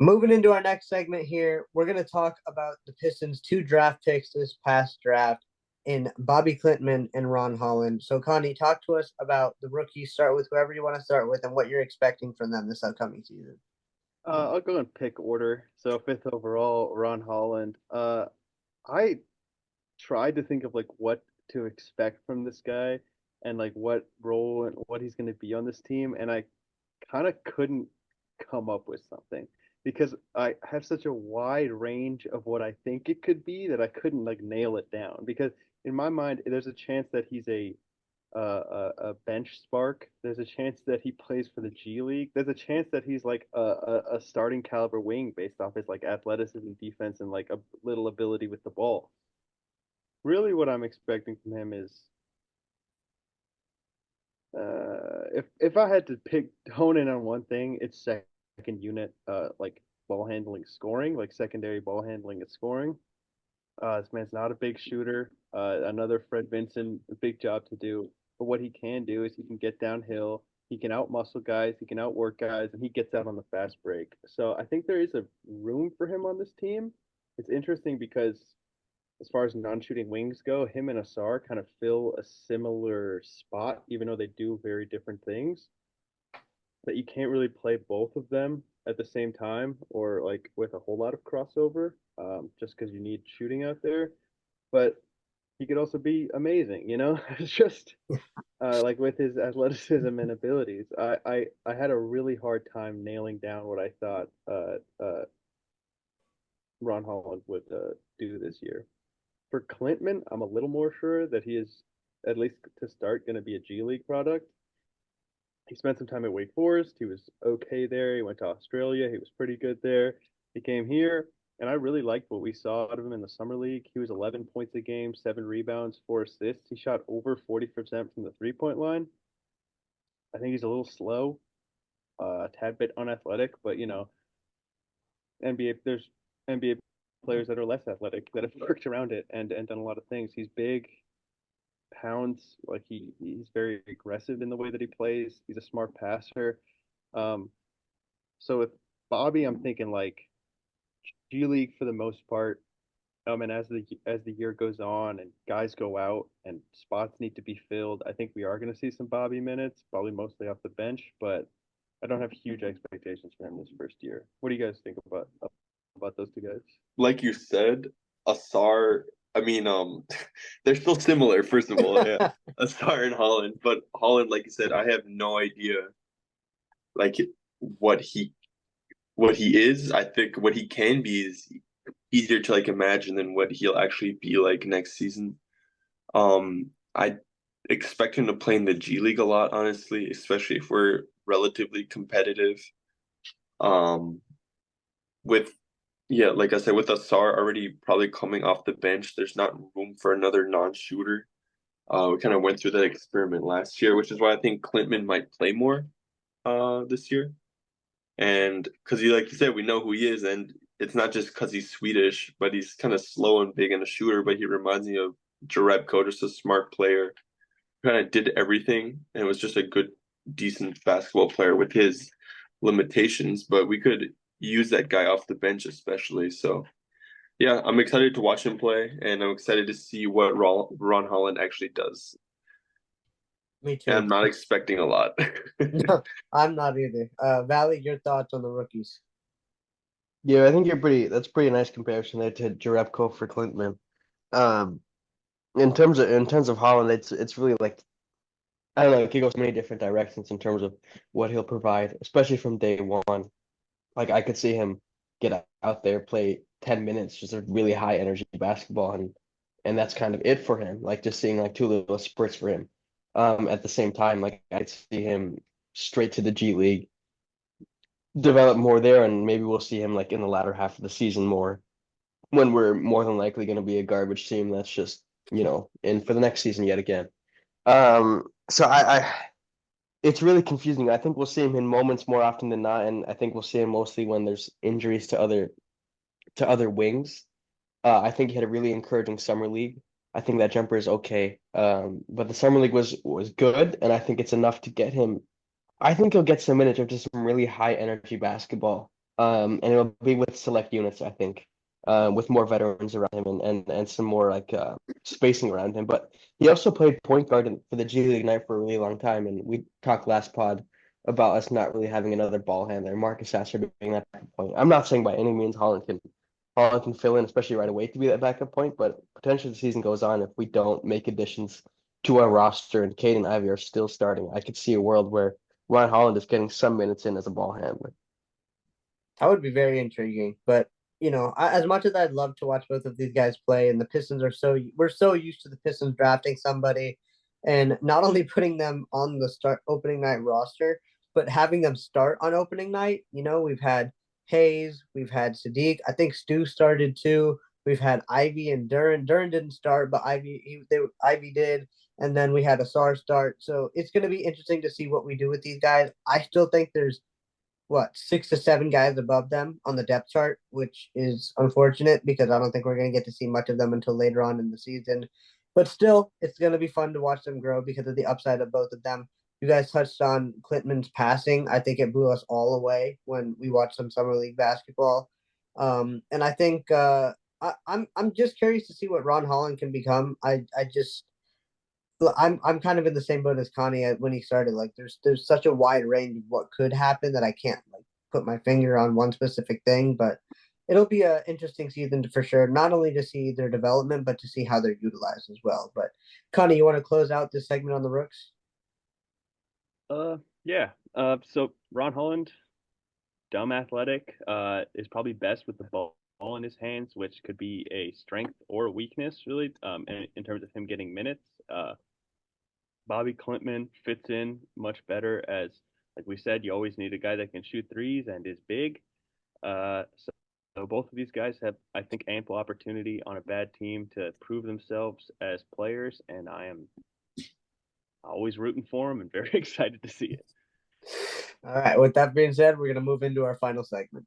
Moving into our next segment here, we're going to talk about the Pistons' two draft picks this past draft in Bobby Clinton and Ron Holland. So, Connie, talk to us about the rookies. Start with whoever you want to start with and what you're expecting from them this upcoming season. I'll go in pick order. So fifth overall, Ron Holland. I tried to think of like what to expect from this guy and like what role and what he's going to be on this team, and I kind of couldn't come up with something because I have such a wide range of what I think it could be that I couldn't like nail it down. Because in my mind, there's a chance that he's a bench spark. There's a chance that he plays for the G League. There's a chance that he's like a starting caliber wing based off his like athleticism, defense, and like a little ability with the ball. Really, what I'm expecting from him is if I had to pick hone in on one thing, it's second unit like ball handling, scoring, like secondary ball handling and scoring. This man's not a big shooter. Another Fred Vinson, a big job to do. But what he can do is he can get downhill, he can outmuscle guys, he can outwork guys, and he gets out on the fast break. So I think there is a room for him on this team. It's interesting because as far as non-shooting wings go, him and Asar kind of fill a similar spot, even though they do very different things. That you can't really play both of them at the same time or like with a whole lot of crossover, just because you need shooting out there. But he could also be amazing, you know. It's just like with his athleticism and abilities. I had a really hard time nailing down what I thought Ron Holland would do this year. For Clintman, I'm a little more sure that he is, at least to start, going to be a G League product. He spent some time at Wake Forest. He was okay there. He went to Australia. He was pretty good there. He came here, and I really liked what we saw out of him in the summer league. He was 11 points a game, 7 rebounds, 4 assists. He shot over 40% from the 3-point line. I think he's a little slow, a tad bit unathletic, but NBA there's NBA players that are less athletic that have worked around it and done a lot of things. He's big, pounds, like he's very aggressive in the way that he plays. He's a smart passer. Um, so with Bobby, I'm thinking like G League for the most part. And as the year goes on and guys go out and spots need to be filled, I think we are going to see some Bobby minutes, probably mostly off the bench. But I don't have huge expectations for him this first year. What do you guys think about those two guys? Like you said, Asar. I mean, they're still similar. First of all, yeah, Asar and Holland. But Holland, like you said, I have no idea, like what he what he is. I think what he can be is easier to like imagine than what he'll actually be like next season. I expect him to play in the G League a lot, honestly, especially if we're relatively competitive. Um, with Yeah, like I said, with Asar already probably coming off the bench, there's not room for another non-shooter. We kind of went through that experiment last year, which is why I think Clintman might play more this year. And because like you said, we know who he is, and it's not just because he's Swedish, but he's kind of slow and big and a shooter. But he reminds me of Jerebko, just a smart player, kind of did everything and was just a good, decent basketball player with his limitations. But we could use that guy off the bench, especially. So yeah, I'm excited to watch him play, and I'm excited to see what Ron Holland actually does. Me And too. I'm not expecting a lot. No, I'm not either. Valley, your thoughts on the rookies? Yeah, I think that's pretty nice comparison there to Jerebko for Clintman. Um, in terms of Holland, it's really like I don't know, it could go so many different directions in terms of what he'll provide, especially from day one. Like I could see him get out there, play 10 minutes, just a really high energy basketball, and that's kind of it for him. Like just seeing like two little spurts for him. At the same time, like I'd see him straight to the G League, develop more there, and maybe we'll see him like in the latter half of the season more when we're more than likely going to be a garbage team that's just, in for the next season yet again. So it's really confusing. I think we'll see him in moments more often than not, and I think we'll see him mostly when there's injuries to other wings. I think he had a really encouraging summer league. I think that jumper is okay. But the summer league was good, and I think it's enough to get him. I think he'll get some minutes of just some really high energy basketball And it'll be with select units, I think, with more veterans around him and some more like spacing around him. But he also played point guard for the G League Ignite for a really long time, and we talked last pod about us not really having another ball handler. Marcus Sasser being that backup point. I'm not saying by any means Holland can fill in, especially right away, to be that backup point, but potentially the season goes on if we don't make additions to our roster and Cade and Ivy are still starting. I could see a world where Ron Holland is getting some minutes in as a ball handler. That would be very intriguing. But as much as I'd love to watch both of these guys play, and the Pistons we're so used to the Pistons drafting somebody and not only putting them on the start opening night roster, but having them start on opening night. We've had Hayes, we've had Sadiq. I think Stu started too. We've had Ivy and Duran. Duran didn't start, but Ivy did. And then we had Asar start. So it's going to be interesting to see what we do with these guys. I still think there's 6 to 7 guys above them on the depth chart, which is unfortunate because I don't think we're going to get to see much of them until later on in the season. But still, it's going to be fun to watch them grow because of the upside of both of them. You guys touched on Clintman's passing. I think it blew us all away when we watched some summer league basketball. And I think I'm just curious to see what Ron Holland can become. I'm kind of in the same boat as Connie when he started. Like there's such a wide range of what could happen that I can't like put my finger on one specific thing, but it'll be an interesting season for sure. Not only to see their development, but to see how they're utilized as well. But Connie, you want to close out this segment on the Rooks? Yeah. So Ron Holland, dumb athletic, is probably best with the ball in his hands, which could be a strength or a weakness, really, in terms of him getting minutes. Bobby Clintman fits in much better as, like we said, you always need a guy that can shoot threes and is big. So both of these guys have, I think, ample opportunity on a bad team to prove themselves as players, and I am always rooting for them and very excited to see it. All right. With that being said, we're going to move into our final segment.